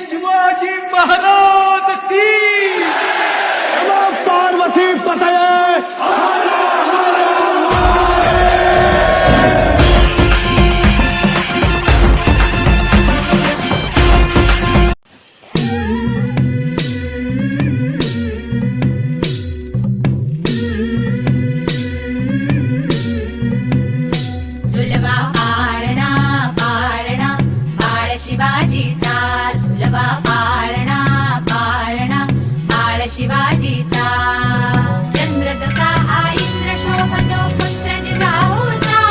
शिवाजी महाराज की पार्वती पतये झुलवा पाळणा पाळणा बाळ शिवाजीचा झुलवा पाळणा पाळणा बाळ शिवाजीचा चंद्र जसा हा इंद्र शोभतो पुत्र जिजाऊचा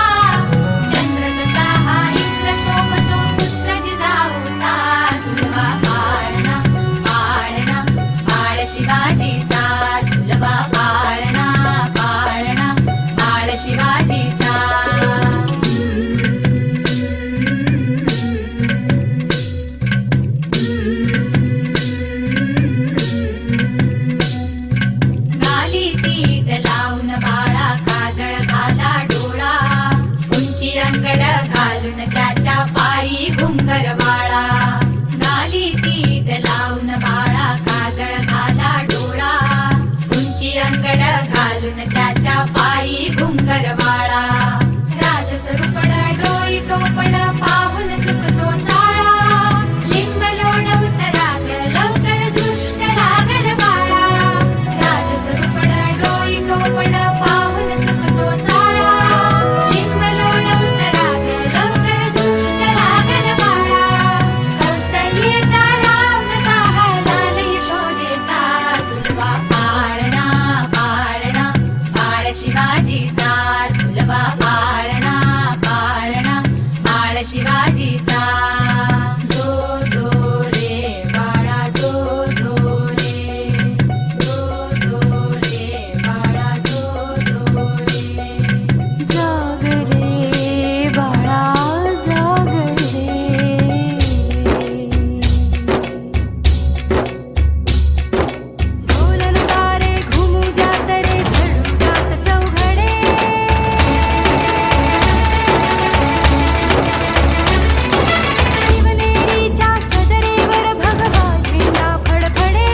चंद्र जसा हा इंद्र शोभतो पुत्र जिजाऊचा झुलवा पाळणा पाळणा बाळ शिवाजीचा झुलवा पाळणा पाळणा बाळ शिवाजीचा गाली पीठ लावून बाळा काजळ घाला डोळा उंची अंगड घालून त्याच्या पायी घुंगर बाळा गाली पीठ लावून बाळा काजळ घाला डोळा उंची अंगड घालून त्याच्या पायी घुंगर बाळा राजसरूपण डोई टोपण पाहून चुकतो चाळा लिंब लोण उतराग लवकर दृष्ट लागल बाळा राजसरूपण डोई टोपण पाहून चुकतो चाळा लिंब लोण उतराग लवकर दृष्ट लागल बाळा कौसल्येचा राम जसा लाल यशोदेचा झुलवा पाळणा पाळणा बाळ शिवाजीचा झुलवा पाळणा पाळणा बाळ शिवाजीचा जो जो रे बाळा जो जो रे जो जो रे बाळा जो जो रे जाग रे बाळा जाग रे बोलन तारे घुमू द्यात रे झडू द्यात चौघडे शिवनेरीच्या सदरेवर भगवा झेंडा फडफडे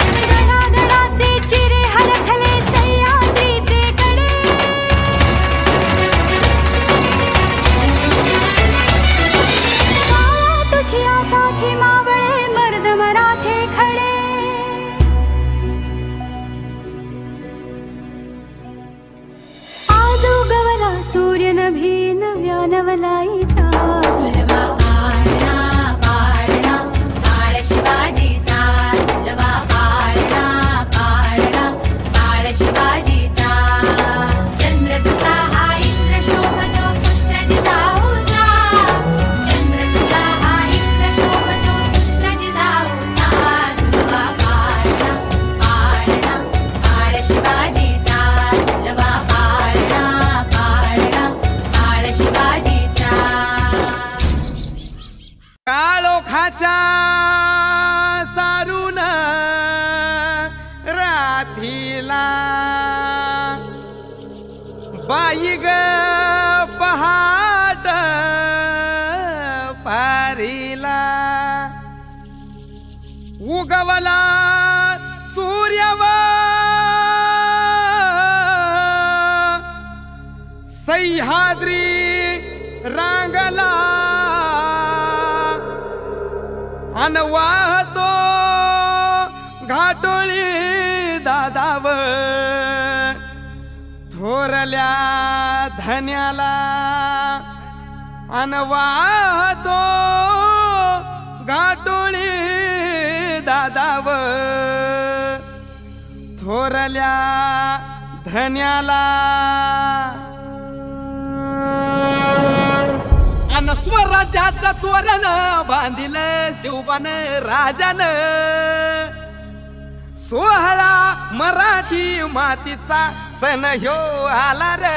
गडागडाचे चिरे हलखले सह्याद्रीचे कडे तुझी आसाठी मावळे मर्द मराठे खडे आज उगवला सूर्य नभी नव्या नवलाईचा झुलवा पाळणा पाळणा बाळ शिवाजीचा झुलवा पाळणा पाळणा बाळ शिवाजीचा चंद्र जसा हा इंद्र शोभतो पुत्र जिजाऊचा चंद्र जसा हा इंद्र शोभतो पुत्र जिजाऊचा झुलवा पाळणा पाळणा बाळ शिवाजीचा झुलवा पाळणा पाळणा बाळ शिवाजीचा काळोखाच्या सारून राधीला बाई ग पहाट पारीला उगवला सूर्यवा सह्याद्री रांगला अन वाहतो घाटोळी दादाव थोरल्या धन्याला अन वाहतो घाटोळी दादाव थोरल्या धन्याला अन स्वराज्याचं तोरण बांधिलं शिवबान राजान सोहळा मराठी मातीचा सण ह्यो आला रे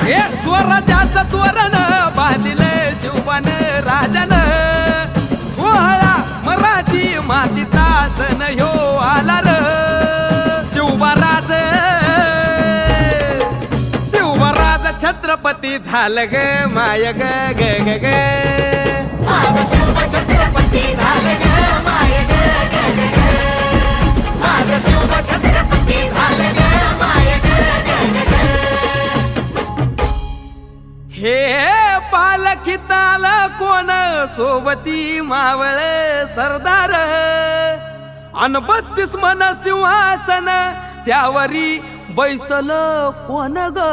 हे स्वराज्याचं तोरण बांधिलं शिवबान राजान सोहळा मराठी मातीचा सण ह्यो आला रे शिवबा राज छत्रपती झालं ग माय ग ग ग ग माझं शिव छत्रपती झालं ग माय ग ग ग ग. माझं शिव छत्रपती झालं ग माय ग ग ग ग. हे पालखीत आलं कोण सोबती मावळ सरदार अन 32 मन सिंहासन त्यावरी बैसल कोण ग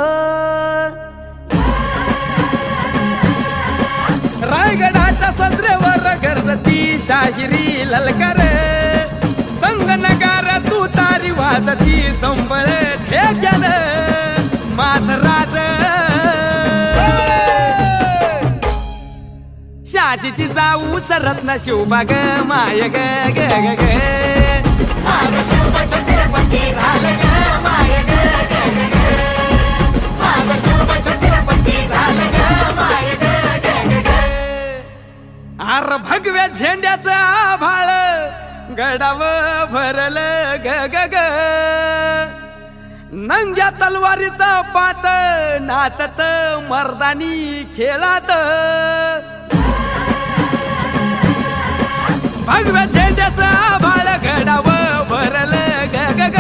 रायगडाच्या सदरेवर गरजती शाहिरी ललकार संगनगार तू तारी वाजती संबळ ठेक्यान माझ राज शाजीची जाऊच रत्न शिवबा ग माय ग ग ग ग माझं शिव छत्रपती झालं ग माय ग ग ग ग. माझं शिव छत्रपती झालं ग माय ग ग ग ग. आर भगव्या झेंड्याचं आभाळ गडाव भरल ग ग ग नंग्या तलवारीचा पात नाचत मर्दानी खेळात भगव्या झेंड्याचं आभाळ गडाव भरल ग ग ग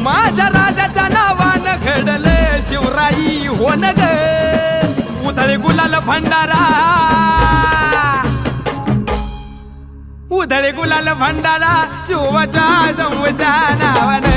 माझ्या राजाच्या नावानं घडलं शिवराई होन ग उधळे गुलाल भंडारा उधळे गुलाल भंडारा शिवाच्या शंभूच्या नावानं